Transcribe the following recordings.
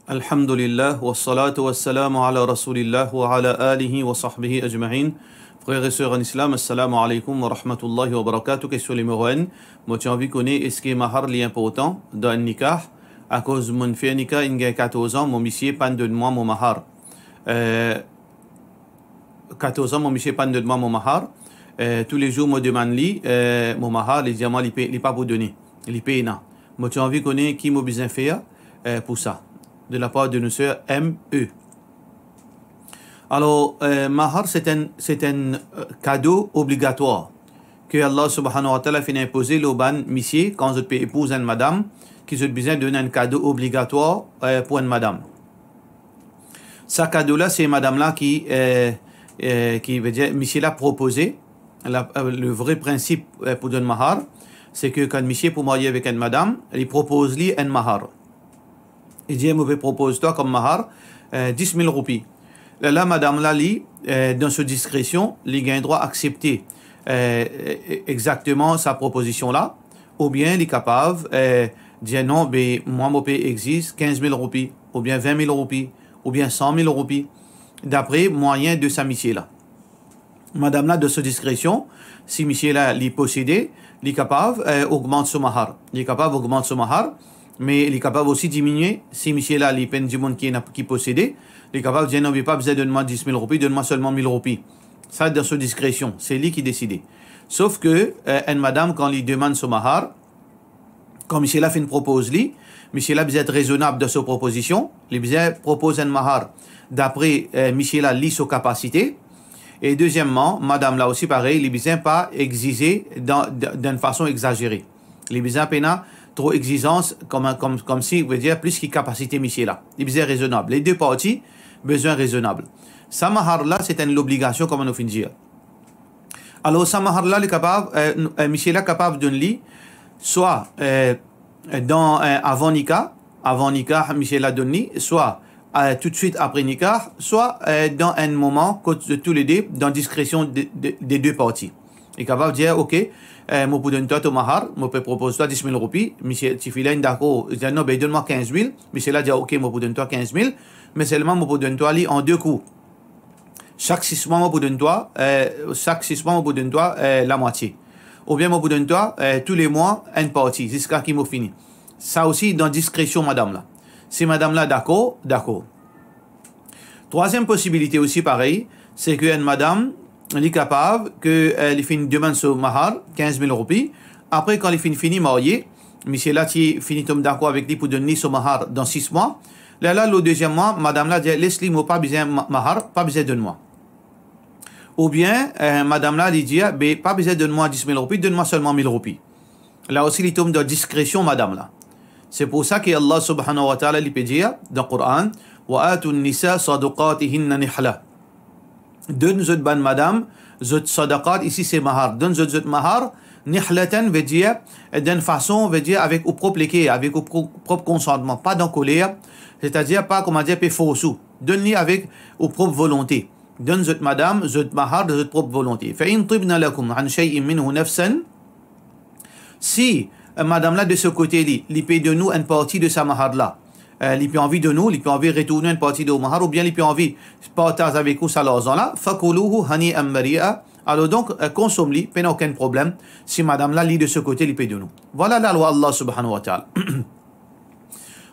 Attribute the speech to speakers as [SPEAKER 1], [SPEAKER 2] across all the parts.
[SPEAKER 1] Alhamdulillah, wa salatu wa salamu ala rasulillah wa ala alihi wa sahbihi ajma'in. Frères et sœurs en islam, assalamu alaikum wa rahmatullahi wa barakatuh. Question numéro 1. Moi, tu as envie de connaître est-ce que mahar est important dans un nikah? À cause de mon fait nikah, il y a 14 ans, mon monsieur pas de moi mon mahar. 14 ans, mon monsieur pas de moi mon mahar. Tous les jours, moi demande lui, mon mahar, les diamants, il pas pour donner. Il paye non. Moi, tu as envie de connaître qui m'a besoin faire pour ça. De la part de nos sœurs M.E. Alors, mahar, c'est un cadeau obligatoire que Allah subhanahu wa ta'ala fait imposer au ban monsieur quand vous peut épouser une madame qui a besoin de donner un cadeau obligatoire pour une madame. Ce cadeau-là, c'est madame-là qui veut dire, monsieur l'a proposé. Le vrai principe pour donner mahar, c'est que quand monsieur pour marier avec une madame, il propose lui un mahar. Il dit, je propose toi comme mahar 10 000 roupies. Là, madame Lali, dans sa discrétion, il a droit d'accepter exactement sa proposition-là, ou bien il est capable de dire non, mais moi, mon pays existe 15 000 roupies, ou bien 20 000 roupies, ou bien 100 000 roupies, d'après moyen de sa métier-là. Madame là, de sa discrétion, si monsieur-là l'est possédé, il est capable d'augmenter son mahar. Il est capable d'augmenter son mahar, mais il est capable aussi de diminuer. Si monsieur là, les peines du monde qui possédé, il est capable de dire non, mais pas besoin de donner-moi 10 000 roupies, donne-moi seulement 1000 roupies. Ça, dans sa discrétion, c'est lui qui décide. Sauf que, une madame, quand il demande son mahar, quand monsieur là fait une proposition, monsieur là besoin être raisonnable dans sa proposition, il besoin propose un mahar d'après monsieur là lit sa capacité. Et deuxièmement, madame là aussi pareil, il besoin pas exiger d'une façon exagérée. Il besoin pas trop exigence comme si, veut dire, plus qu'il capacité monsieur là. Il besoin raisonnable. Les deux parties, besoin raisonnable. Sa mahar là, c'est une obligation, comme on finit dire. Alors, sa mahar là, monsieur là capable de lui, soit avant nikah, monsieur là donne lui, soit tout de suite après nikah, soit dans un moment de tous les deux, dans discrétion des deux parties. Il est capable de dire, ok, moi pour donner toi ton mahar, moi peux proposer toi 10 000 roupies, monsieur Tifila d'accord, il dit non, ben donne-moi 15 000, monsieur là dit ok, moi pour donner toi 15 000, mais seulement moi pour donner toi en deux coups. Chaque 6 mois, moi pour donner toi, la moitié. Ou bien moi pour donner toi, tous les mois, une partie, jusqu'à qui m'a fini. Ça aussi dans discrétion, madame là. Si madame là d'accord, d'accord. Troisième possibilité aussi pareil, c'est qu'une madame, elle est capable qu'elle fait une demande sur mahar, 15 000 roupies. Après, quand elle finit mariée, monsieur là, tu finit d'accord avec lui pour donner son mahar dans 6 mois. Là, le deuxième mois, madame là dit, laisse-lui, moi pas besoin de mahar, pas besoin de moi. Ou bien, madame là, dit, pas besoin de moi 10 000 roupies, donne-moi seulement 1000 roupies. Là aussi, il tombe dans discrétion, madame là. C'est pour ça que Allah subhanahu wa ta'ala, il peut dire dans le Coran, wa atun nisa sadaqatihinna nihla. Donne zot ban madame, zot sadaqat, ici c'est mahar. Donne zot mahar, nihlatan veut dire, d'une façon, veut dire avec au propre léqué, avec au propre consentement, pas dans colère, c'est-à-dire pas, comment dire, faux sous. Donne-lui avec au propre volonté. Donne zot madame, zot mahar de zot propre volonté. Fa in tibna lakum an shay'in minhu nafsan, si madame là de ce côté-là, il paye de nous une partie de sa mahar là. Il peut envie de nous, il peut envie de retourner une partie de mahar, ou bien il peut envie de partager avec nous ça l'argent là. Fakuluhu hani amri'a. Alors donc, consomme-li, pas aucun problème. Si madame là, lit de ce côté, il paye de nous. Voilà la loi Allah subhanahu wa ta'ala.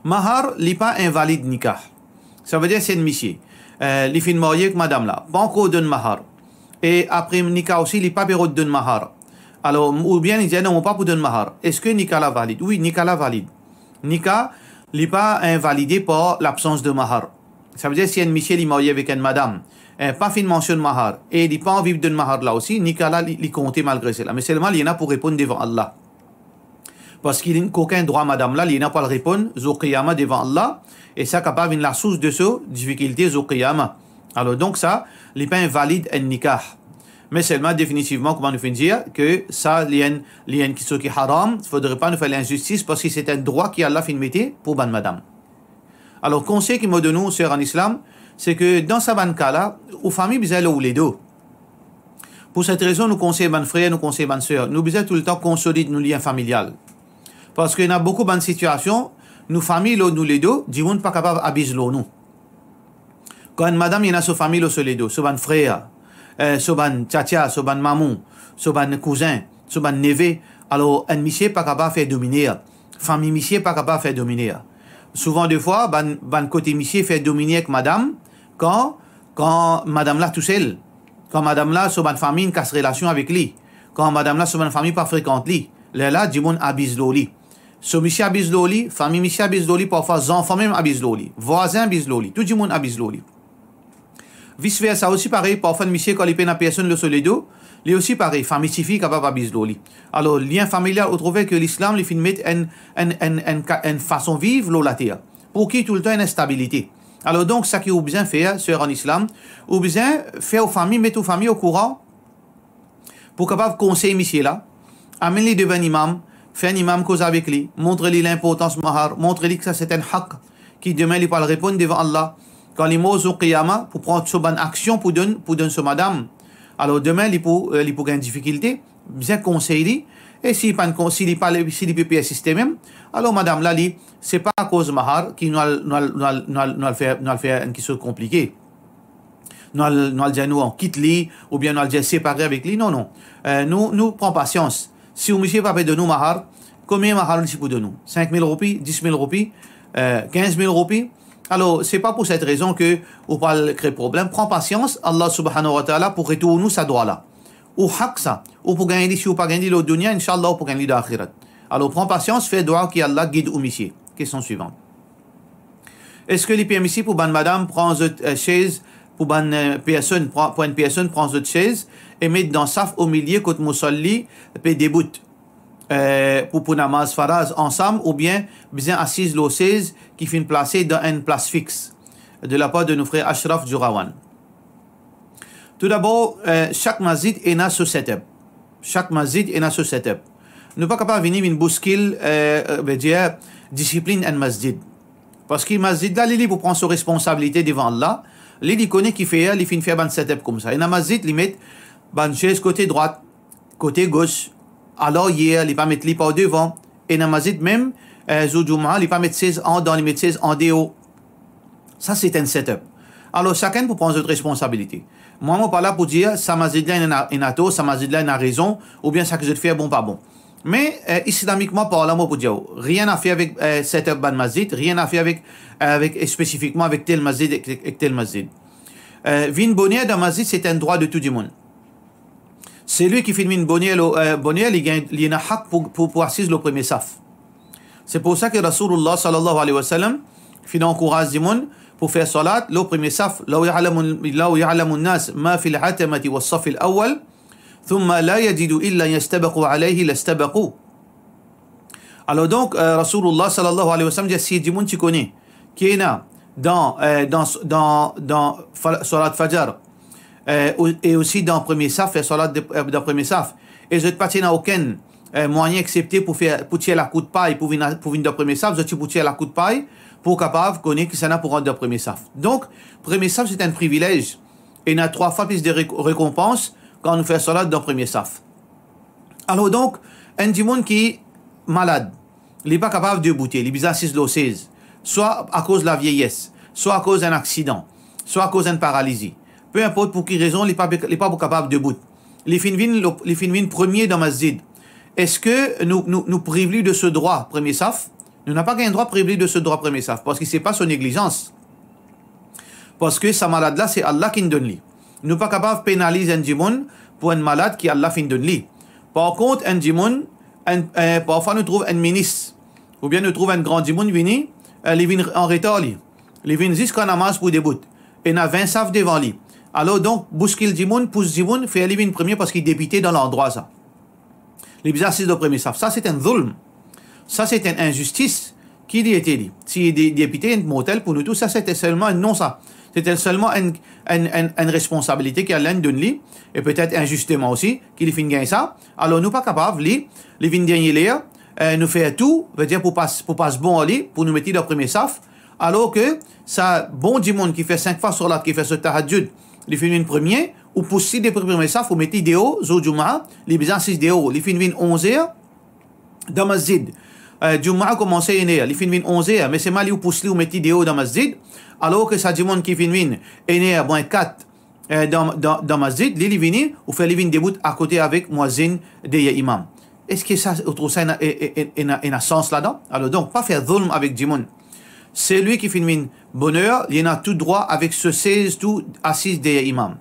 [SPEAKER 1] Mahar, il n'est pas invalide nikah. Ça veut dire c'est une mission. Il fait marié avec madame là. Pas encore donne mahar. Et après nikah aussi, il n'est pas bureau de donne mahar. Alors, ou bien il dit non, pas pour donner mahar. Est-ce que nikah la valide? Oui, nikah la valide. Nikah, il n'est pas invalidé par l'absence de mahar. Ça veut dire si un monsieur est marié avec une madame, pas fait une mention de mahar, et il n'est pas envie de donner mahar là aussi, nikah là, il compte malgré cela. Mais seulement, il y en a pour répondre devant Allah. Parce qu'il n'a aucun droit, madame là, il n'a pas le répondre, Zouqiyama devant Allah, et ça capable la source de ce difficulté, Zouqiyama. Alors donc ça, il n'est pas invalide un nikah. Mais seulement définitivement, comment nous fait dire que ça, il y a une chose qui est haram, il ne faudrait pas nous faire l'injustice parce que c'est un droit qui Allah fait mettre pour ban madame. Alors, conseil qui m'a donné nous, sœurs en islam, c'est que dans ce ban cas-là, aux familles, vous allez où les deux. Pour cette raison, nous conseillons ban frère, nous conseillons ban sœur. Nous besoin tout le temps consolider nos liens familiales. Parce qu'il y a beaucoup de situations, nous famille nous les deux, du monde pas capable d'habiter nous. Quand madame y a sa famille sur les deux, son frère, son tchatia, son maman, son cousin, son neveu, alors un monsieur pas capable de faire dominer. Famille monsieur pas capable de faire dominer. Souvent des fois, ban côté monsieur fait dominer avec madame quand madame là tout seul. Quand madame là, son famille casse relation avec lui. Quand madame là, son famille pas fréquente lui. Là, du monde habite l'oli. So monsieur habite l'oli, famille monsieur habite l'oli, parfois enfants même habite l'oli, voisins habite l'oli, tout le monde habite l'oli. Vice versa aussi pareil, parfois monsieur quand il peine à personne le sol dos, lui aussi pareil, famille fille capable habite l'oli. Alors lien familial, on trouve que l'islam les fait mettre une façon vivre la terre, pour qui tout le temps une instabilité. Alors donc ça qui est besoin faire, sœur en islam, ou besoin faire aux familles, mettre aux familles au courant, pour capable conseiller monsieur là, amener devant l'imam, faire un imam cause avec lui, montre-lui l'importance mahar, montre-lui que ça c'est un haq, qui demain il va répondre devant Allah. Quand il mots au qiyamah, pour prendre une bonne action pour donner ce madame. Alors demain, il peut gagner une difficulté, bien conseiller, et s'il n'est pas persister même, alors madame là, c'est pas à cause mahar qui nous fait une chose compliquée. Nous allons dire nous on quitte lui, ou bien nous allons dire séparer avec lui. Non, non. Nous prenons patience. Si vous monsieur pas de nous mahar, combien mahar il peut de nous? 5 000 roupies, 10 000 roupies, 15 000 roupies. Alors, c'est pas pour cette raison que vous pas créer problème. Prends patience, Allah subhanahu wa ta'ala pour retourner sa droit là. Ou haq ça. Ou pour gagner si ou pas gagner le dunya, Inch'Allah, ou pour gagner l'akhirat. Alors, prends patience, fais dua qui Allah guide ou monsieur. Question suivante. Est-ce que les permis pour ban madame prend une chaise, pour une personne prend une chaise et mettre dans saf au milieu côté musalli, puis début. Pour namaz faraz ensemble ou bien assise le 16 qui finit placé dans une place fixe de la part de nos frères Ashraf Jurawan. Tout d'abord, chaque masjid est dans ce setup. Chaque masjid est dans ce setup. Nous ne sommes pas capables de venir une bouscule, dire discipline en masjid. Parce que le masjid là, il pour prendre ses responsabilités devant Allah. Il connaît qui fait, il finit faire un setup comme ça. Et dans le masjid, il met une chaise côté droite, côté gauche. Alors hier, il pas mettre les pas devant. Et dans le masjid même, Zoudjouma, il pas mettre 16 ans dans, il met 16 en déo. Ça, c'est un setup. Alors, chacun peut prendre notre responsabilité. Moi, je ne suis pas là pour dire, ça masjid là, il a tort, ça masjid là, il a raison, ou bien ça que je fais, bon, pas bon. Mais, islamiquement, par là, moi, pour dire, rien à faire avec setup ban masjid, rien à faire avec spécifiquement avec tel masjid et tel masjid. Vin bonnière dans masjid, c'est un droit de tout le monde. C'est lui qui fait une bonnière, il a un haq pour assister le premier saf. C'est pour ça que Rasulullah sallallahu alayhi wa sallam fait encourager le monde pour faire salat, le premier saf, لو يعلم الناس ما في العتمة والصف الأول ثم لا يجد إلا يستبقوا عليه لاستبقوا. Alors donc, Rasulullah sallallahu alayhi wa sallam dit si du monde tu connais, qui est là dans salat fajr, et aussi dans le premier saf, et salat dans le premier saf, et je ne pas n'a aucun moyen accepté pour tirer la coup de paille pour venir dans le premier saf, je pour tirer la coup de paille pour capable de connaître que ça n'a pour rentrer dans le premier saf. Donc, premier saf c'est un privilège et il y a 3 fois plus de récompenses quand on fait salat dans le premier saf. Alors donc, un du monde qui est malade, il n'est pas capable de bouter, il est bizarre 6 le 16, soit à cause de la vieillesse, soit à cause d'un accident, soit à cause d'une paralysie. Peu importe pour quelle raison, il n'est pas capable de bouter. Les finvines premier dans masjid. Est-ce que nous privons de ce droit premier saf? Nous n'avons pas qu'un droit privé de ce droit premier saf parce que ce n'est pas son négligence. Parce que sa malade là, c'est Allah qui nous donne. Nous ne sommes pas capables de pénaliser un djimoun pour un malade qui Allah fin donne. Par contre, un djimoun, parfois nous trouvons un ministre ou bien nous trouvons un grand djimoun vini, il vient en retard. Il vient jusqu'à namaz pour début. Et il y a 20 saf devant lui. Alors donc, bouscule djimoun, pousse djimoun, fait aller une premier parce qu'il est député dans l'endroit ça. Les bizarres de premier saf. Ça, c'est un zulm. Ça, c'est une injustice qui y était dit. Si il est député, un motel pour nous tous, ça, c'était seulement un non, ça. C'était seulement une responsabilité qui a l'un de lui, et peut-être injustement aussi, qu'il finit gagner ça. Alors, nous pas capables, les vignes derniers nous fait tout, veut dire pour passer bon à lui, pour nous mettre dans le premier saf, alors que ça, bon du monde qui fait 5 fois sur l'autre, qui fait ce tahajjud, il finit une première, ou pour 6 des premiers saf, vous mettez des hauts, Zoudjouma, les bizarres 6 des hauts, il finit 11 heures, dans masjid. Jum'a commencé à il fin 11h, mais c'est mal ou pousse ou metti dehors dans masjid, alors que ça dimon qui fin à moins 4 dans masjid, li vini ou fait livin debout à côté avec muazzin de imam. Est-ce que ça, autre ça, a sens là-dedans? Alors donc, pas faire dhulm avec Jimon. C'est lui qui fait une bonheur, il y en a tout droit avec ce 16 tout assis des imams.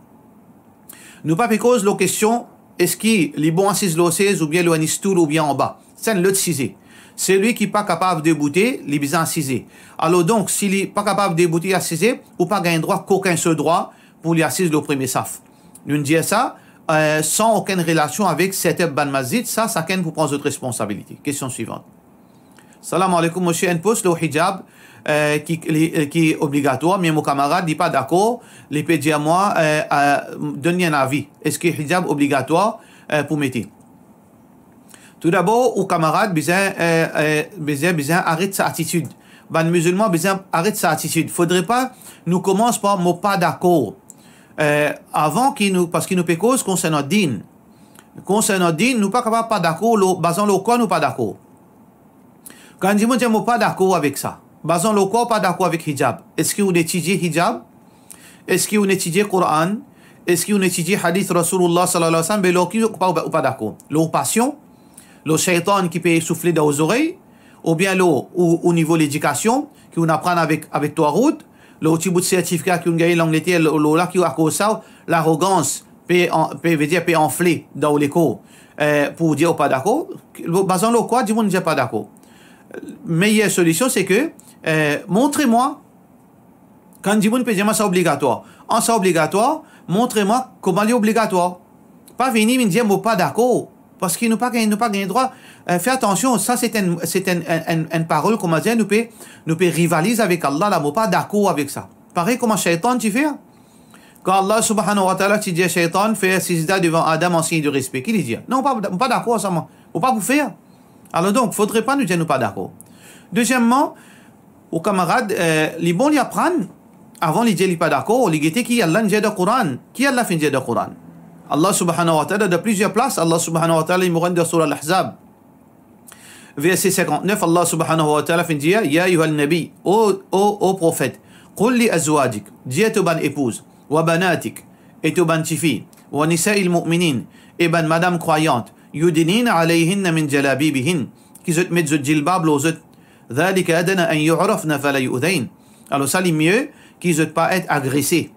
[SPEAKER 1] Nous pas cause la question, est-ce qu'il est bon assis le 16 ou bien le anistoul ou bien en bas? C'est l'autre 6. C'est lui qui n'est pas capable de bouter, il est bien assisé. Alors donc, s'il n'est pas capable de bouter assisé, ou pas gagner droit, qu'aucun seul droit pour lui assiser le premier saf. Nous disons ça, sans aucune relation avec cette ban masjid, ça qu'elle pour prendre votre responsabilité. Question suivante. Salam alaikum, monsieur Npous, le hijab qui est obligatoire, mais mon camarade n'est pas d'accord, les peut dire à moi, donner un avis. Est-ce que le hijab obligatoire pour mettre? Tout d'abord, au camarade, besoin arrête sa attitude. Ben, musulman, besoin arrête sa attitude. Faudrait pas, nous commence par mot pas d'accord. Avant parce qu'il nous fait cause concernant din. Concernant din, nous pas capable pas d'accord, basant le quoi nous pas d'accord. Quand je dis pas d'accord avec ça, basant le quoi pas d'accord avec hijab. Est-ce que vous étudiez hijab? Est-ce que vous étudiez Coran? Est-ce que vous étudiez hadith Rasulullah sallallahu alayhi wa sallam? Pas d'accord. Le passion, le shaitan qui peut souffler dans les oreilles, ou bien au niveau de l'éducation, qu'on apprend avec toi route, le petit bout de certificat qu'on gagne l'Angleterre, là qui a cause ça, l'arrogance peut enfler dans les cours pour dire pas d'accord. Basant le quoi, du monde ne dit pas d'accord. Meilleure solution, c'est que montrez-moi, quand du monde peut dire c'est obligatoire. En c'est obligatoire, montrez-moi comment il est obligatoire. Pas venir me dire pas d'accord. Parce qu'il n'a pas gagné droit. Fais attention, ça c'est une parole, comment dire, nous peut rivaliser avec Allah, là, nous pas d'accord avec ça. Pareil comme un shaitan, tu fais. Quand Allah subhanahu wa ta'ala, tu dis shaitan, fait sijda devant Adam en signe de respect, qui lui dit? Non, pas d'accord, ça, moi. Faut pas vous faire. Alors donc, faudrait pas nous dire nous pas d'accord. Deuxièmement, aux camarades, les bons, ils apprennent, avant les dire ils pas d'accord, les guetter qui Allah nous dit le Coran. Qui Allah fait dire le Coran? Allah subhanahu wa ta'ala, de plusieurs places, Allah subhanahu wa ta'ala, il me rend de surah Al-Ahzab. Verset 59, Allah subhanahu wa ta'ala fait dire, Ya ayyuhal nabi, ô prophète, qul li azwajik, dis à tes ban épouses, wa banatik, et tes ban filles, wa nisa'il mu'minin, et ban madame croyante, yudinin alayhinna min jalabibihin, qui zut met zut jilbab lo zut, dhalika adana an yu'rafna fala yu'dain. Alors ça, c'est mieux qu'ils ne pas être agressés.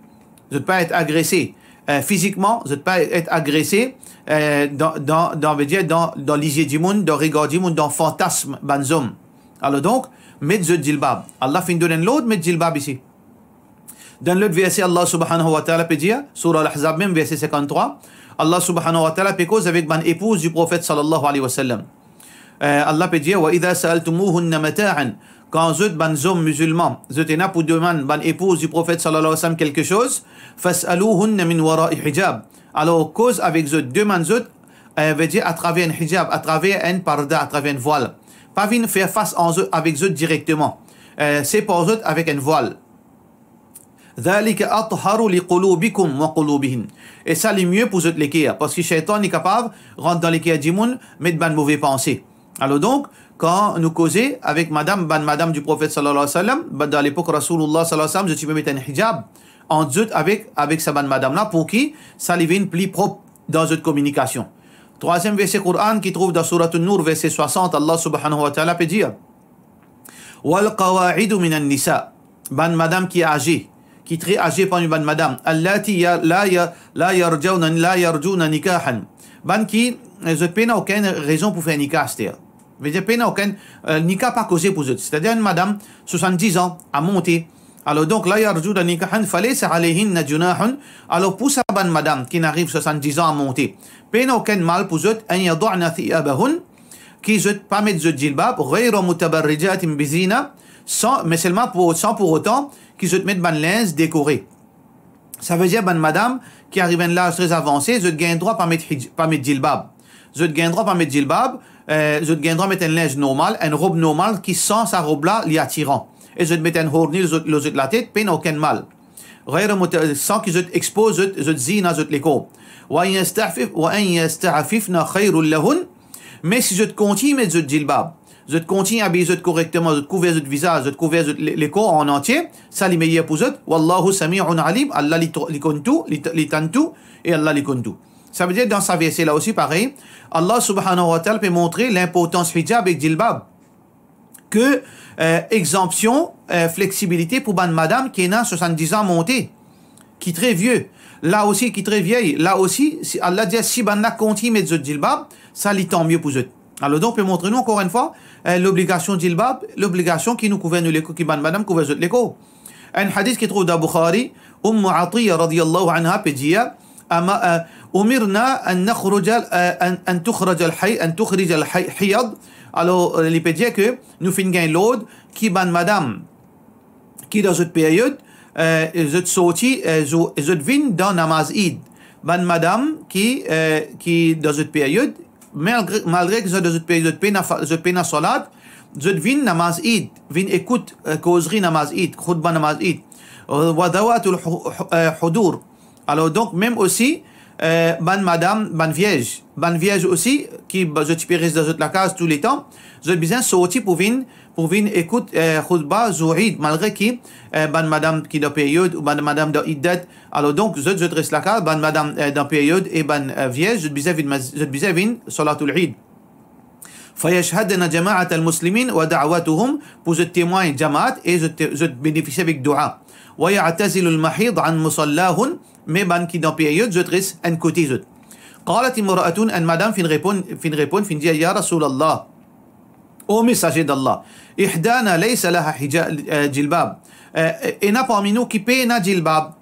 [SPEAKER 1] Ils ne pas être agressés. Physiquement, vous n'êtes pas être agressé dans l'hygiène du monde, dans le regard du monde, dans le fantasme banzom. Alors donc, mettez le djilbab. Allah fin donner l'autre, mettez le djilbab ici. Dans l'autre verset, Allah subhanahu wa ta'ala peut dire, surah Al-Ahzab même, verset 53, Allah subhanahu wa ta'ala peut cause avec ban épouse du prophète sallallahu alayhi wa sallam. Allah peut dire, wa idha sa'altumuhunna mata'an, quand vous êtes ban hommes musulmans, vous êtes là pour demander ban épouse du prophète sallallahu alayhi wa sallam quelque chose, fas'aluhunna min wara'i hijab. Alors, cause avec vous, demande vous, veut dire à travers un hijab, à travers un parda, à travers un voile. Pas venir faire face avec vous directement. C'est pour vous avec un voile. ذلك أطهر لقلوبكم وقلوبهم. Et ça, c'est mieux pour vous les cœurs. Parce que le shaitan est capable de rentrer dans les cœurs du monde, mettre ban mauvais pensées. Alors donc, quand nous causons avec madame du prophète sallallahu alayhi wa sallam, dans l'époque Rasulullah sallallahu alayhi wa sallam, je peux mettre un hijab en dessous avec sa madame là pour qui ça lui vienne plus propre dans notre communication. Troisième verset Coran qui trouve dans Surah An-Nur, verset 60, Allah subhanahu wa ta'ala peut dire wal qawa'idu minan nisa, madame qui est âgée, qui est très âgée par une madame, allati la yarjuna nikahan, qui n'a aucune raison pour faire nikah, c'est-à-dire veut dire n'a aucun nikah pas causé pour eux, c'est-à-dire une madame 70 ans à monter. Alors donc la yarjuna nikahan falaysa alayhinna junahun. Alors pour sa madame qui n'arrive 70 ans à monter, n'a aucun mal pour eux an yad'na thiyabahun, qui ne pas mettre de djilbab ghayra mutabarrijatin bizina, mais seulement sans pour autant qu'ils se mettent ban linge décoré. Ça veut dire ban madame qui arrive à un âge très avancé, je gagne droit pas mettre djilbab. Je gagne droit pas mettre djilbab, je gagne droit mettre un linge normal, une robe normale qui sans sa robe là li attirant. Et je mettre un horni le la tête, peine aucun mal. Sans qu'ils exposent je zina je les corps. Wa an yasta'fifna khayrun lahun. Mais si je continue mettre de djilbab, vous continuez à habiller correctement, vous couvrez votre visage, vous couvrez les corps en entier, ça les meilleur pour vous. Wallahu sami'un alim, Allah li kontu, li tantu, et Allah li kontu. Ça veut dire dans sa verset là aussi pareil, Allah subhanahu wa ta'ala peut montrer l'importance hijab et djilbab. Que exemption, flexibilité pour ban madame qui est 70 ans montée, qui est très vieux. Là aussi, qui est très vieille. Là aussi, Allah dit si banna continue mettre ce djilbab, ça lui tant mieux pour eux. Alors donc, peut montrer nous encore une fois l'obligation djilbab, l'obligation qui nous couvre nous l'écho, qui ban madame couvre l'écho. Un hadith qui trouve dans Bukhari, Atiyya radiyallahu anha peut dire umirna an nakhruja an tukhraj al-hiyad. Alors, il peut dire que nous finissons l'autre qui ban madame qui dans cette période je sorti je vins dans namaz Eid. Ban madame qui dans cette période malgré que je dans cette période je peine salat je vins namaz Eid vins écoute causerie namaz Eid khutba namaz Eid wa dawatul hudur. Alors donc même aussi ban madame ban vierge aussi qui je peux rester dans la case tous les temps je besoin sortir pour venir écouter khutba Eid malgré qui ban madame qui dans période ou ban madame dans iddat. Alors donc je reste la case ban madame dans période et ban vierge je besoin venir salatul Eid. فيشهدنا جماعة المسلمين ودعواتهم pour je témoigne jamaat et je bénéficie avec dua. ويعتزل المحيض عن مصلاهن mais ban qui dans période je reste un côté je. قالت امرأة ان madame fin répond dit ya Rasulallah au messager d'Allah ihdana laysa laha hijab jilbab et n'a parmi nous qui paye na jilbab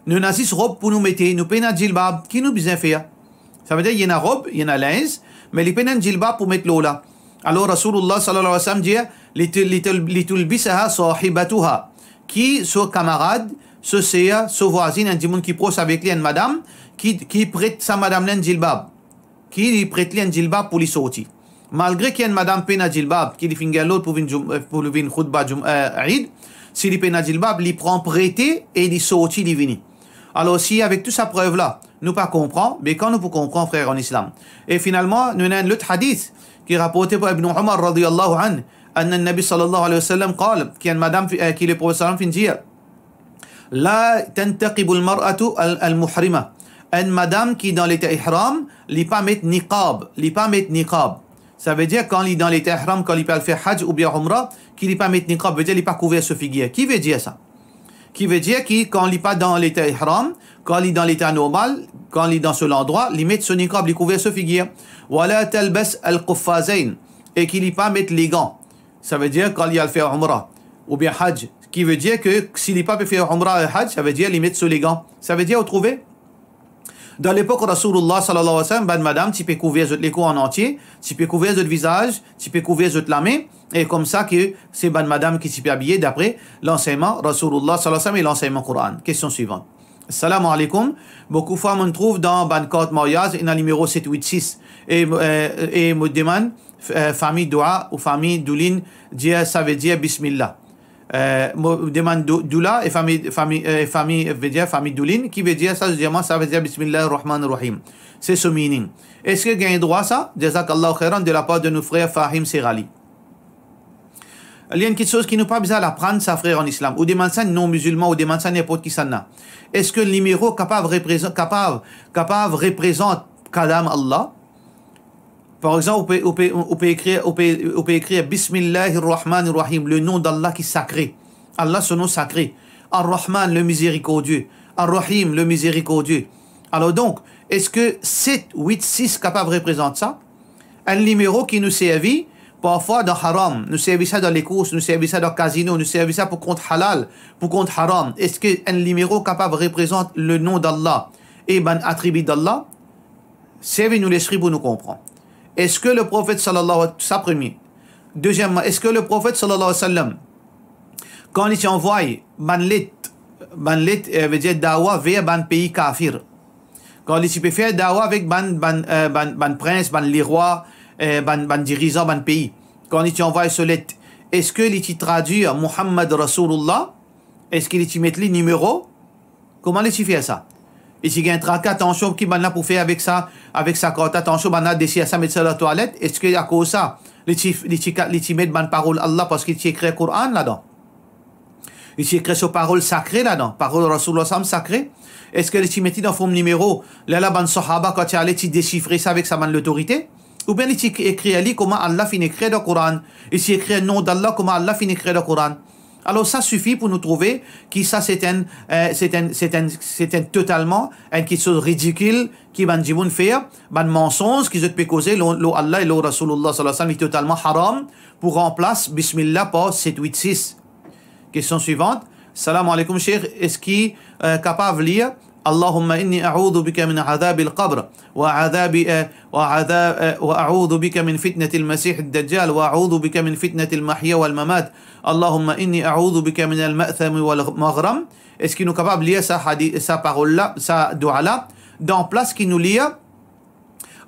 [SPEAKER 1] nous n'a six robe pour nous mettre nous paye na jilbab qui nous besoin faire ça veut dire il y a une robe il y a une linge mais il paye na jilbab pour mettre l'eau là. Alors Rasulullah sallallahu alayhi wa sallam dit litulbisaha sahibatuha qui son camarade ce c'est son voisine un dimon qui proche avec lui une madame qui prête sa madame un jilbab qui prête lui un jilbab pour lui sortir malgré qu'il y a une madame pena jilbab qui lui fait l'autre pour venir khutba Eid si lui pena jilbab lui prend prêter et lui sortir lui venir. Alors si avec toute sa preuve là nous pas comprend mais quand nous pouvons comprendre frère en islam et finalement nous avons l'autre hadith qui est rapporté par Ibn Umar radiyallahu anhu أن النبي صلى الله عليه وسلم قال كان مدام qui le prophète sallam fin dire لا تنتقب المرأة المحرمة une madame qui dans l'état ihram li pas mettre niqab ça veut dire quand il dans l'état ihram quand il peut faire hajj ou bien umrah qui li pas mettre niqab veut dire il pas couvert ce figure qui veut dire ça qui veut dire qui quand il pas dans l'état ihram quand il dans l'état normal quand il dans ce endroit il met ce niqab il couvert ce figure ولا تلبس القفازين et qu'il li pas mettre les gants. Ça veut dire quand il y a le faire umrah ou bien hajj, qui veut dire que s'il n'est pas peut faire umrah et hajj, ça veut dire les mettre sur les gants. Ça veut dire, vous trouvez dans l'époque Rasulullah sallallahu alayhi wa sallam, ben madame, tu peux couvrir les coups en entier, tu peux couvrir votre visage, tu peux couvrir la main, et comme ça que c'est ben madame qui s'y peut habiller d'après l'enseignement Rasulullah sallallahu alayhi wa sallam et l'enseignement Coran. Question suivante. Assalamu alaikum. Beaucoup de fois, on trouve dans ban carte mariage, il y a le numéro 786 et me demande famille Doua ou famille Doulin, ça veut dire Bismillah. Me demande Doula et famille veut dire famille Doulin, qui veut dire ça, ça veut dire Bismillah ar-Rahman ar-Rahim. C'est ce meaning. Est-ce que gagne droit ça? Jazakallahu khairan de la part de nos frères Fahim Serali. Il y a une quelque chose qui nous pas besoin d'apprendre, ça frère en islam, ou des mansans non musulmans, ou des mansans n'importe qui s'en a. Est-ce que le numéro capable représente Kalam Allah? Par exemple, on peut écrire Bismillahir Rahmanir Rahim, le nom d'Allah qui est sacré. Allah, son nom sacré. Ar-Rahman, le miséricordieux. Ar-Rahim, le miséricordieux. Alors donc, est-ce que 7, 8, 6 capable représente ça? Un numéro qui nous servit parfois dans haram, nous servit ça dans les courses, nous servit ça dans le casino, nous servit ça pour compte halal, pour compte haram. Est-ce qu'un numéro capable représente le nom d'Allah et un attribut d'Allah? Servez-nous l'esprit pour nous comprendre. Est-ce que le prophète sallallahu alayhi wa sallam, ça premier. Deuxièmement, est-ce que le prophète sallallahu alayhi wa sallam, quand il envoie ban lit veut dire dawa vers ban pays kafir, quand il peut faire dawa avec ban prince, ban les rois, ban dirigeant, ban pays, quand il envoie ce lit, est-ce que il traduit Muhammad Rasulullah? Est-ce qu'il met les numéros? Comment il fait ça? Et s'il y a un tracat, attention, qui va là pour faire avec sa carte, attention, on a décidé ça, mettre ça dans la toilette. Est-ce qu'à cause de ça, les mettent ban parole Allah parce qu'il écrit le Coran là-dedans. Il écrit sur parole sacrée là-dedans, parole Rasulullah sallam sacrée. Est-ce que les mettent dans forme numéro, là ban sahaba quand tu allais déchiffrer ça avec sa main l'autorité? Ou bien il écrit ali comment Allah finit écrire le Coran. Il écrit le nom d'Allah comment Allah finit écrire le Coran. Alors ça suffit pour nous trouver que ça c'est un totalement quelque chose ridicule qui ban jiboun faire, ban mensonge qui se peut causer lo Allah et lo Rasulullah sallallahu alayhi wa sallam est totalement haram pour remplacer Bismillah par 786. Question suivante. Salam alaikum cheikh, est-ce qu'il est capable de lire اللهم إني أعوذ بك من عذاب القبر وأعوذ بك من فتنة المسيح الدجال وأعوذ بك من فتنة المحيا والممات اللهم إني أعوذ بك من المأثم والمغرم. Est-ce qu'il est capable de lire sa parole-là, sa dua-là, dans place qui nous lit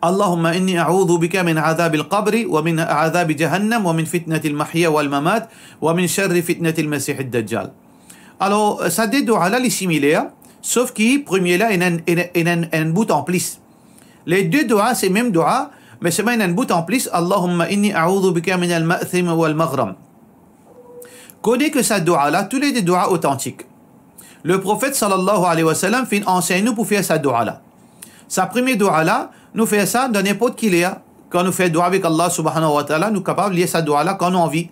[SPEAKER 1] اللهم إني أعوذ بك من عذاب القبر ومن عذاب جهنم ومن فتنة المحيا والممات ومن شر فتنة المسيح الدجال. Alors, ça dit dua-là, les similaires. Sauf que premier là, il y a un bout en plus. Les deux doigts, c'est même doigt, mais c'est même un bout en plus. Allahumma inni a'udhu bika min al-ma'thim wal maghram. Connais que ça doigt là, tous les deux doigts authentiques. Le prophète sallallahu alayhi wa sallam fait enseigne nous pour faire sa doigt là. Sa première doigt là, nous fait ça dans n'importe qui est. Quand nous faisons doigt avec Allah subhanahu wa ta'ala, nous sommes capables de lire sa doigt là quand nous envie.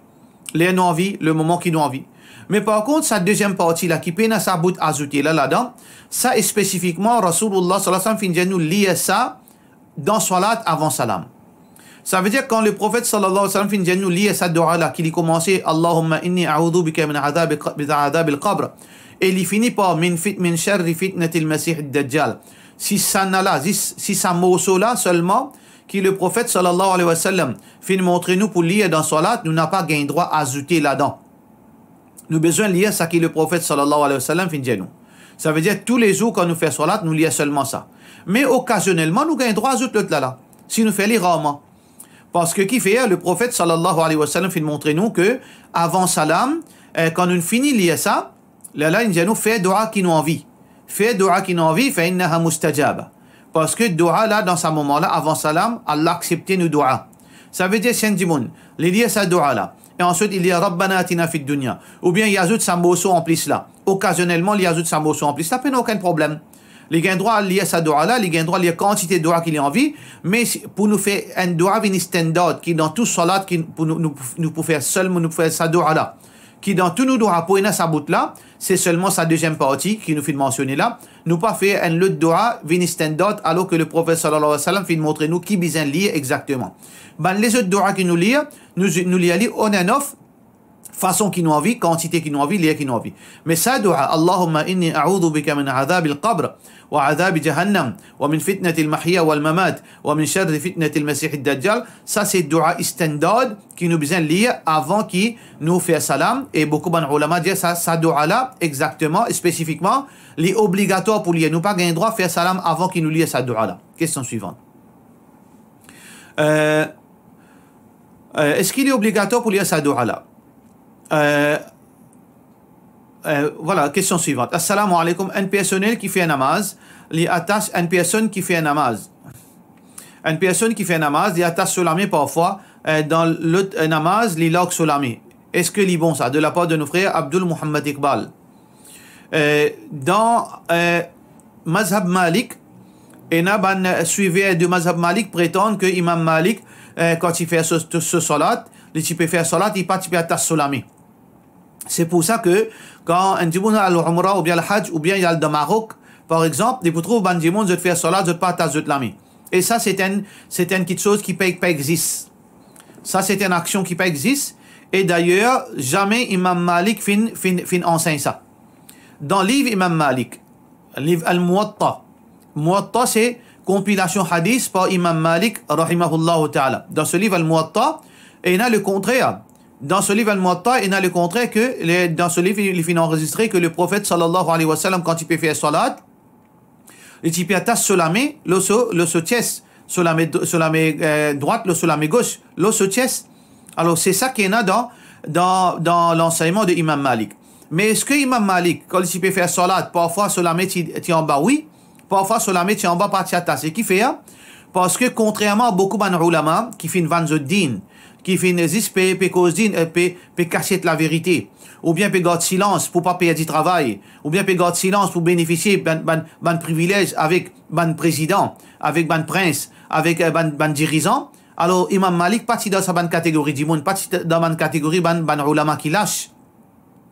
[SPEAKER 1] Les nous envie, le moment qui nous envie. Mais par contre, sa deuxième partie là, qui peine à sa bout ajouté là-dedans, ça est spécifiquement Rasulullah sallallahu alayhi wa sallam finit nous lire ça dans salat avant salam. Ça veut dire quand le prophète sallallahu alayhi wa sallam finit nous lire cette doua là, qu'il a commencé Allahumma inni a'udhu bika min adhab al-qabr, et il finit par min sharri fitnati al-masih ad-dajjal. Si ça là, si ça morceau là seulement, qui le prophète sallallahu alayhi wa sallam finit montrer nous pour lire dans salat, nous n'a pas gagné droit à ajouter là-dedans. Nous avons besoin de lire ça que le prophète sallallahu alayhi wa sallam finit nous. Ça veut dire tous les jours quand nous faisons salat, nous lisons seulement ça. Mais occasionnellement, nous avons droit à ajouter l'autre là. Si nous faisons les rarement. Parce que qui fait le prophète sallallahu alayhi wa sallam finit montrer nous que avant salam, quand nous finissons de lire ça, là, il nous fait dua qui nous envie. Fait dua qui nous envie, fait innaha mustajaba. Parce que dua là, dans ce moment-là, avant salam, Allah accepte nos dua. Ça veut dire, Shendimoun, il lit sa dua là. Et ensuite, il y a Rabbana atina fid dunya. Ou bien, il ajoute sa morceau en plus là. Occasionnellement, il ajoute sa morceau en plus. Ça n'a aucun problème. Il y a droit à lire sa dua là, il y a droit à lire quantité de dua qu'il a envie. Mais pour nous faire un dua vini standard, qui dans tout salat, qui pour nous pour faire seulement, nous faire sa dua là, qui dans tous nos dua pour sa bout là, c'est seulement sa deuxième partie qui nous fait mentionner là. Nous pas faire un autre dua vini standard, alors que le prophète sallallahu alayhi wa sallam fait montrer nous qui besoin lire exactement. Ben, les autres dua qui nous lire, nous lire on and off, façon qui nous envie, quantité qui nous envie, lire qui nous envie. Mais ça dua, Allahumma inni a'udhu bika min adhab al-qabr wa adhab jahannam wa min fitnati al-mahya wal mamat wa min sharri fitnati al-masih ad-dajjal, ça c'est dua standard qui nous besoin lire avant qui nous fait salam. Et beaucoup de ulama disent ça dua là exactement, spécifiquement, les obligatoire pour lire. Nous pas gagner droit à faire salam avant qu'il nous lise sa dua là. Question suivante. Est-ce qu'il est obligatoire pour lire sa dua là? Voilà, question suivante. Assalamu alaikum. Un personnel qui fait un namaz, il attache une personne qui fait un namaz. Une personne qui fait un namaz, il attache solamé parfois dans le namaz, il log solamé. Est-ce que c'est bon ça? De la part de nos frères Abdul Muhammad Iqbal. Dans Mazhab Malik, et n'a suivi de Mazhab Malik prétendent que Imam Malik, quand il fait ce salat, il peut faire salat, il peut attacher solamé. C'est pour ça que quand un djimoun a l'Umrah ou bien le Hajj ou bien il y a le Maroc, par exemple, il peut trouver un djimoun de faire salat, de pas attacher de l'ami. Et ça, c'est une petite chose qui pas existe. Ça, c'est une action qui pas existe. Et d'ailleurs, jamais Imam Malik fin enseigne ça. Dans le livre Imam Malik, le livre Al-Muwatta, Muwatta, c'est compilation hadith par Imam Malik, rahimahullah ta'ala. Dans ce livre Al-Muwatta, il y a le contraire. Dans ce livre Al-Muwatta, il y a le contraire que, dans ce livre, il finit enregistré que le prophète sallallahu alayhi wa sallam, quand il peut faire salat, il peut attacher solamé, le chest, solamé droite, le solamé gauche, le chest. Alors, c'est ça qu'il y a dans l'enseignement de Imam Malik. Mais est-ce que Imam Malik, quand il peut faire salat, parfois solamé, tu es en bas, oui, parfois solamé, tu es en bas, pas tu attaches. C'est qui fait, hein? Parce que contrairement à beaucoup d'ulama qui font vanzuddin, qui fait n'existe peut cause peut cacher la vérité, ou bien peut garder silence pour pas payer du travail, ou bien peut garder silence pour bénéficier d'un privilège avec ban président, avec ban prince, avec ban dirigeant. Alors Imam Malik pas dans sa ban catégorie du monde, pas dans ban catégorie ban ulama qui lâche.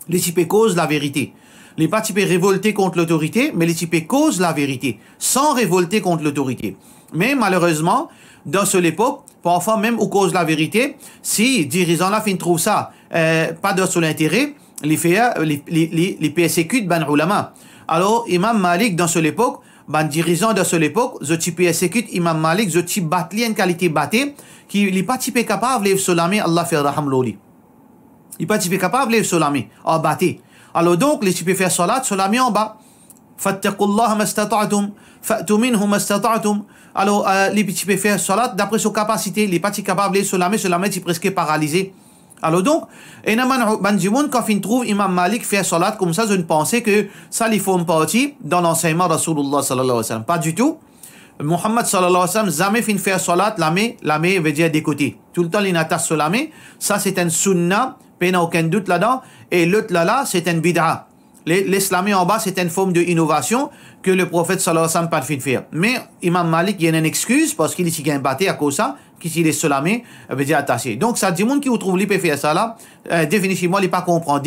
[SPEAKER 1] Les types cause la vérité. Les pas types révolter contre l'autorité, mais les types cause la vérité, sans révolter contre l'autorité. Mais malheureusement, dans cette époque, parfois même où cause la vérité, si dirigeants là fin trouve ça pas de son intérêt, les persécutent ban ulama. Alors Imam Malik dans cette époque, ban dirigeant de cette époque, je type persécute Imam Malik, je type battre en qualité batté, qui n'est pas type capable de solami Allah fait raham loli. Il n'est pas type capable de solami en batté. Alors donc les types faire salat, solami en bas. Fattaqullaha mastata'tum, fa'tu minhu mastata'tum. Alors les types faire salat d'après ses capacités, les pas capables de solami est presque paralysé. Alors donc, et quand on trouve Imam Malik faire salat comme ça, je ne pensais que ça lui forme partie dans l'enseignement de Rasulullah sallallahu alayhi wa sallam. Pas du tout. Muhammad sallallahu alayhi wa sallam jamais fin faire salat, la main veut dire des côtés. Tout le temps, il attache sur la main. Ça, c'est un sunnah, il n'y a aucun doute là-dedans. Et l'autre là, c'est un bid'a. L'islam en bas, c'est une forme d'innovation que le prophète sallallahu alayhi wa sallam pas fait faire. Mais Imam Malik, il y a une excuse parce qu'il est si batté à cause de ça, qu'il est solamé, veut dire attaché. Donc, ça dit, monde qui vous trouve, il peut faire ça là, définitivement, il pas comprendre.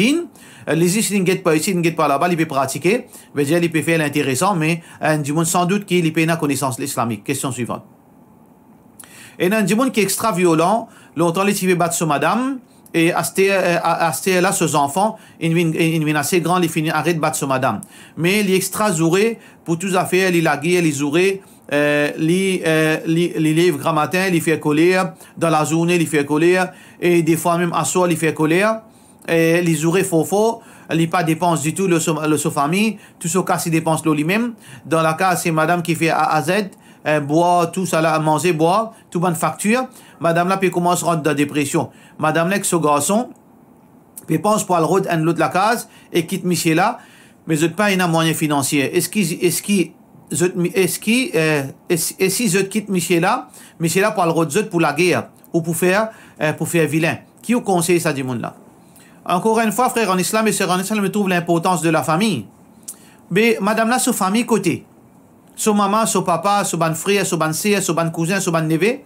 [SPEAKER 1] Les ici, il ne pas ici, il ne pas là-bas, il peut pratiquer, veut dire, il peut faire l'intéressant, mais du monde sans doute qu'il peut avoir connaissance islamique. Question suivante. Et un du monde qui est extra violent, longtemps, les types battent sur madame, et à ce là, ses enfants, ils viennent assez grand, ils finissent arrêtent de battre sur madame. Mais il est extra zouré pour tous affaires, il lagué, il zouré, les livres grammatin, il fait coller, dans la journée, il fait coller, et des fois même à soir, il fait coller, et les zouré faux, il pas dépense du tout, le famille, tout ce cas, il dépense lui-même. Dans la cas, c'est madame qui fait A à Z, boire, tout ça là, manger, boire, tout bonne facture. Madame là, puis commence à rentrer dans la dépression. Madame là, avec ce garçon, puis pense pour aller à l'autre la case, et quitte Michel là, mais je pas un moyen financier. Si je quitte Michel là pour aller pour la guerre, ou pour faire vilain. Qui vous conseille ça du monde là? Encore une fois, frère en islam et sœur en islam, me trouve l'importance de la famille. Mais madame là, sa famille côté. Son maman, son papa, son ban frère, son ban sœur, son ban cousin, son ban neveu.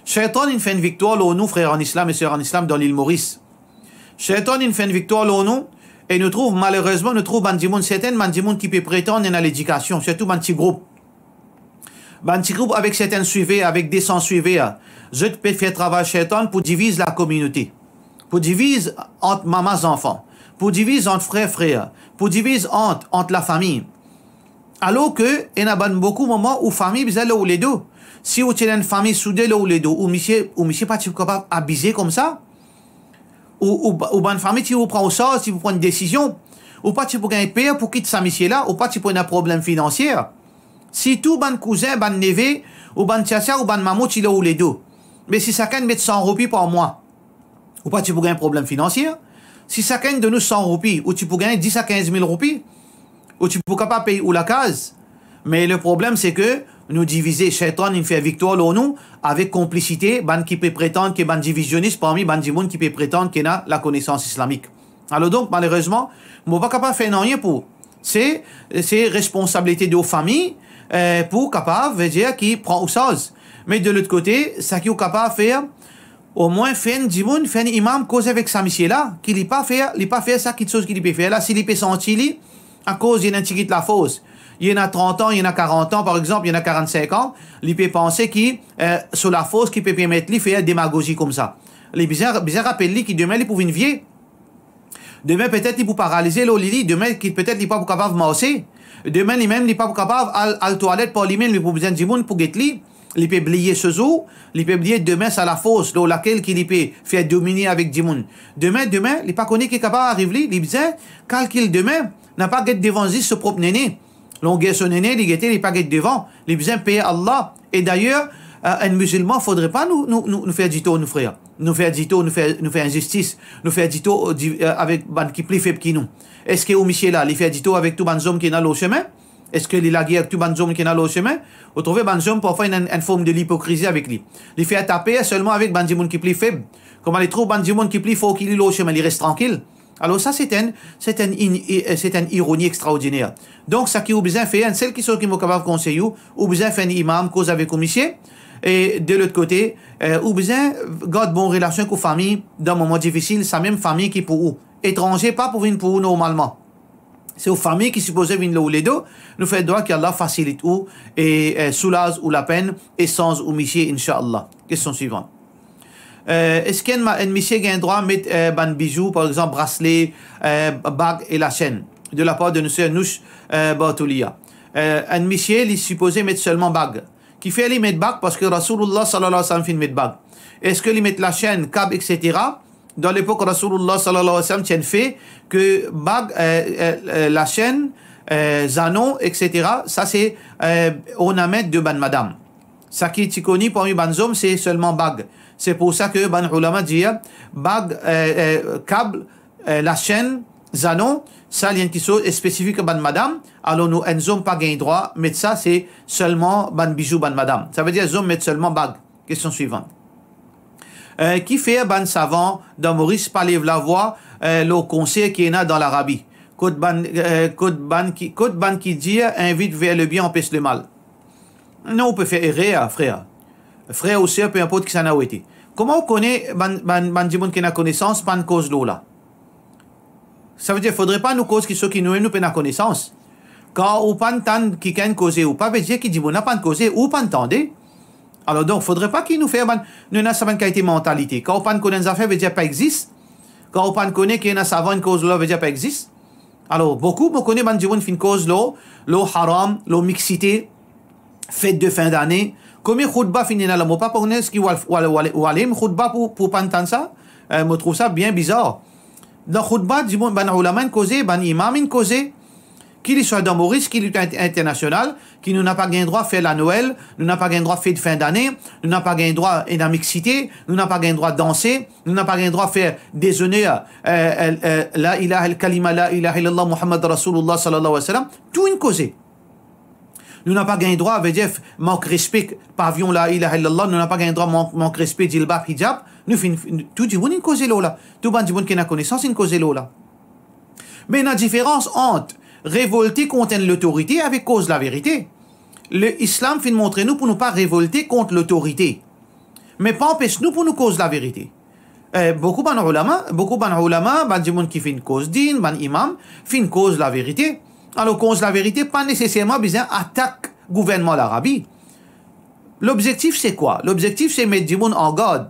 [SPEAKER 1] Shaitan, il fait une victoire, nous, frères en islam et sœurs en islam, dans l'île Maurice. Shaitan, il fait une victoire, nous, et nous trouve, malheureusement, nous trouve certains bandimons qui peuvent prétendre à l'éducation, surtout un petit groupe. Un petit groupe avec certains suivants, avec des sans suivants. Je peux faire travail Shaitan pour diviser la communauté. Pour diviser entre mamans et enfants. Pour diviser entre frères, pour diviser entre la famille. Alors que, il y a beaucoup de moments où la famille, vous allez où les deux. Si vous avez une famille soudée là où les deux, ou monsieur pas capable d'abuser comme ça, ou une famille qui vous prend au sort, si vous prenez une décision, ou pas tu peux gagner père pour quitter sa mission là, ou pas tu peux avoir un problème financier. Si tout ban cousin, ban neveu, ou ban tchatcha, ou ban maman, tu là où les deux. Mais si chacun met 100 roupies par mois, ou pas tu peux gagner un problème financier. Si chacun de nous 100 roupies, ou tu peux gagner 10 à 15 000 roupies, ou tu peux pas payer ou la case. Mais le problème, c'est que nous diviser, Shaitan, il fait victoire là, nous, avec complicité, ban qui peut prétendre qu'il est ban divisionniste parmi ban du monde qui peut prétendre qu'il a la connaissance islamique. Alors donc, malheureusement, on ne va pas capable faire rien pour. C'est responsabilité de nos familles, pour capable, veut dire, qui prend au sens. Mais de l'autre côté, ça qui est capable de faire, au moins, faire du monde, faire un imam, cause avec sa mission là, qu'il n'est pas fait ça, quelque chose qu'il peut faire là, s'il peut sentir, à cause, il y a un petit la fausse. Il y en a 30 ans, il y en a 40 ans, par exemple, il y en a 45 ans, il peut penser qu'il, sur la fausse, qu'il peut permettre de faire démagogie comme ça. Les bizarre rappelle qu'il demain, il peut une vie. Demain, peut-être, il peut paralyser l'olili. Demain, peut-être, il n'est pas capable de marcher. Demain, il n'est pas capable à la toilette pour lui-même, il peut besoin du monde pour get lui. Il peut oublier ce jour, il peut oublier demain, c'est la fausse, dans laquelle il peut faire dominer avec du monde. Demain, il n'est pas connu qu'il est capable d'arriver, il besoin, calcul demain, n'a pas get devant ce propre néné. Longueur son néné, il n'est pas get devant, il besoin payer Allah. Et d'ailleurs, un musulman, il ne faudrait pas nous faire du tort, nos frères. Nous faire du tort, nous faire injustice, nous faire du tort avec ban qui plus faible que nous. Est-ce que au Michel là, il fait du tort avec tout ban homme qui est dans le chemin? Est-ce que les lagues avec tout banjom qui n'a le chemin? Vous trouvez banjom parfois une forme de l'hypocrisie avec lui. Il fait taper seulement avec banjimoun qui plus faible. Comment les trouve banjimoun qui plus faut qu'il ait le chemin, il reste tranquille. Alors ça c'est une ironie extraordinaire. Donc ça qui ou besoin fait un seul qui sont qui m'ont capable conseiller ou besoin faire un imam cause avec monsieur et de l'autre côté ou besoin garde bonne relation avec la famille dans un moment difficile, sa même famille qui pour vous étranger pas pour venir pour vous normalement. C'est aux familles qui supposées venir là où les deux nous fait droit qu'Allah facilite ou et soulage ou la peine et sans ou monsieur inshallah. Question suivante. Est-ce qu'un monsieur a un droit à mettre un bijou, par exemple bracelet, bague et la chaîne de la part de monsieur Nouch Bartoulia? Un monsieur il est supposé mettre seulement bague. Qui fait lui mettre bague parce que Rasulullah sallallahu alayhi wa sallam fait mettre bague. Est-ce que lui mettre la chaîne, câble, etc. Dans l'époque Rasulullah sallallahu alayhi wa sallam tient fait que bague, la chaîne, zanon, etc. Ça c'est ornement de ban madame. Ça qui est connu parmi ban hommes c'est seulement bague. C'est pour ça que ban ulama dit bague, câble, la chaîne, zanon, ça il y a une chose spécifique à ban madame. Alors nous n'avons pas gain droit, mais ça c'est seulement ban bijou ban madame. Ça veut dire qu'ils mettent seulement bague. Question suivante. Qui fait ban savant dans Maurice parler la voix le conseil qui est là dans l'Arabie. Code ban qui dit invite vers le bien empêche le mal. Non, on peut faire erreur, frère. Frère ou sœur, peu importe qui ça n'a été. Comment on connaît ban qui n'a connaissance, pas une cause l'eau là? Ça veut dire qu'il ne faudrait pas nous cause qui sont qui nous pas connaissance. Quand on pas entendre qui can causer ou pas, veut dire qu'il dit bon n'a pas causer ou pas entendez. Alors donc, il ne faudrait pas qu'il nous fasse nous n'a pas qualité mentalité. Quand on pas connaît des affaires, veut dire pas existe. Quand on pas connaît qu'il y a savant une cause là, veut dire pas existe. Alors beaucoup me connaissent ban jibon fin cause là, l'eau haram, l'eau mixité, fête de fin d'année. Combien khutba finit là, moi pas pour ce qui walim khutba pour pas entendre ça, me trouve ça bien bizarre. Dans khutba jibon ban ulama causé, ban imam causé. Qu'il soit dans Maurice, qu'il est international, qui nous n'a pas gain droit à faire la Noël, nous n'a pas gain droit à faire de fin d'année, nous n'a pas gain droit à la mixité, nous n'a pas gain droit à danser, nous n'a pas gain droit à faire déjeuner la ilaha al-kalima, la ilaha illallah Muhammad Rasulullah sallallahu alayhi wa sallam, tout une cause. Nous n'a pas gain droit, veut dire manque respect, pavillon la ilaha illallah, nous n'a pas gain droit manque respect, jilbab, hijab, nous tout du monde une cause là, tout le monde qui n'a connaissance une cause là. Mais la différence entre révolter contre l'autorité avec cause la vérité. L'islam fait montrer nous pour ne pas révolter contre l'autorité. Mais pas empêcher nous pour nous cause la vérité. Beaucoup ban ulama, ban gens qui fait une cause din, ban imam, fait une cause la vérité. Alors cause la vérité, pas nécessairement besoin attaque gouvernement l'Arabie. L'objectif c'est quoi? L'objectif c'est mettre gens en garde.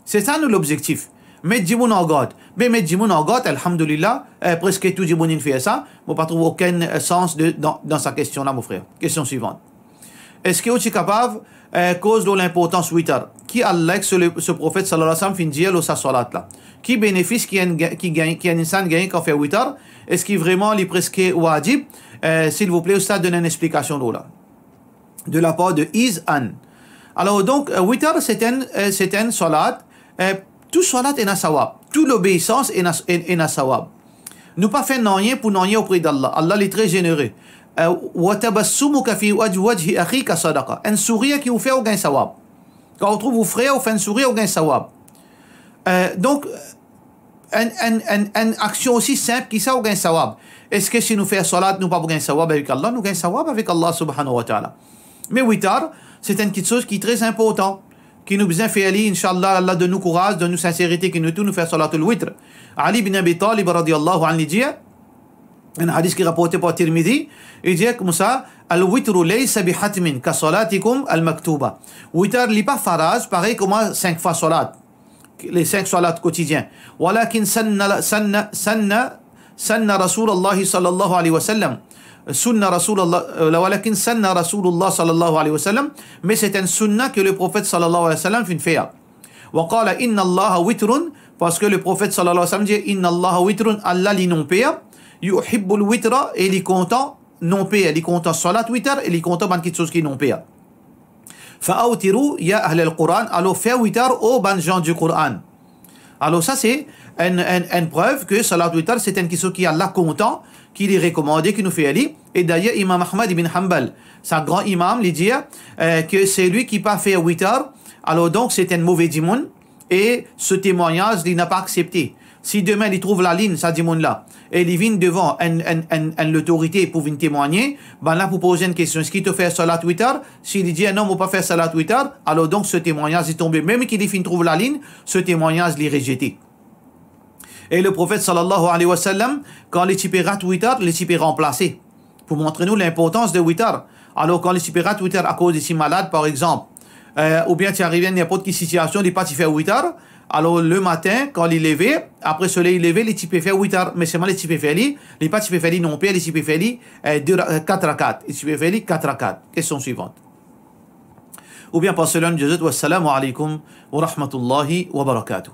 [SPEAKER 1] C'est ça nous l'objectif. Mettre gens en garde. Mais mettre gens en garde, alhamdulillah, presque tout le monde fait ça. Je ne trouve aucun sens dans sa question là, mon frère. Question suivante. Est-ce que vous êtes capable, cause de l'importance 8 heures, qui Allah, ce prophète sallallahu alayhi wa sallam, fin dire sa salat là? Qui bénéficie, qui a un insan gagne quand fait 8 heures? Est-ce qu'il vraiment est presque wajib? S'il vous plaît, ça donne une explication là. De la part de Izan. Alors donc, 8 heures, c'est un salat. Tout salat est un sawab. Toute l'obéissance est un sawab. Nous pas faire rien pour rien auprès d'Allah. Allah est très généreux. وَتَبَسُّمُكَ فِي وَجْهِ أَخِيكَ صَدَقَةً. Un sourire qui vous fait aucun sawab. Quand on trouve vos frères, on fait un sourire aucun sawab. Donc, une action aussi simple qui ça aucun sawab. Est-ce que si nous faisons salat, nous pas aucun sawab avec Allah, nous gagnons sawab avec Allah subhanahu wa ta'ala. Mais witar, c'est une petite chose qui est très importante. Qui nous besoin faire aller, Inch'Allah, Allah de nous courage, de nous sincérité, qui nous tout nous faire salatul witr. Ali bin Abi Talib radiyallahu anhu dit, un hadith qui est rapporté par Tirmidhi, il dit comme ça, al-witru laysa bihatmin ka salatikum al-maktuba. Witr n'est pas faraj, pareil comme 5 fois salat, les 5 salats quotidiens. Walakin sanna Rasulullah sallallahu alayhi wa sallam. Sunna Rasulullah, walakin sanna Rasulullah sallallahu alayhi wa sallam, mais c'est un sunna que le prophète sallallahu alayhi wa sallam fait. Wa qala inna Allah witrun, parce que le prophète sallallahu alayhi wa sallam dit inna Allah witrun, Allah li non paya, yuhibbul witra, et il est content non paya, il est content salat witr, et il est content ban quelque chose qui non paya. Fa'awtiru ya ahl al-Qur'an, alors faire witr au ban gens du Coran. Alors ça c'est une preuve que salat witr c'est une question qui est Allah content, qu'il est recommandé, qu'il nous fait aller. Et d'ailleurs, Imam Ahmad ibn Hanbal, c'est un grand imam, il dit que c'est lui qui n'a pas fait witr. Alors donc, c'est un mauvais démon. Et ce témoignage, il n'a pas accepté. Si demain, il trouve la ligne, ça démon-là, et il vient devant l'autorité pour venir témoigner, ben là, pour poser une question, est-ce qu'il te fait salat witr? S'il dit non, on ne peut pas faire salat witr, alors donc ce témoignage est tombé. Même qu'il fin trouve la ligne, ce témoignage est rejeté. Et le prophète sallallahu alayhi wa sallam, quand les types ratent witr, les types remplacés. Pour montrer nous l'importance de witr. Alors quand les types ratent witr à cause de si malades, par exemple, ou bien tu arrives à n'importe quelle situation, il n'est pas tu fais witr. Alors le matin, quand il est levé, après le soleil levé, les types fait witr. Mais seulement les types fait les pas types fait non plus, les types fait 4 rakat. Les types fait 4 rakat. Question suivante. Ou bien par cela, wassalamu alaikum wa rahmatullahi wa barakatuh.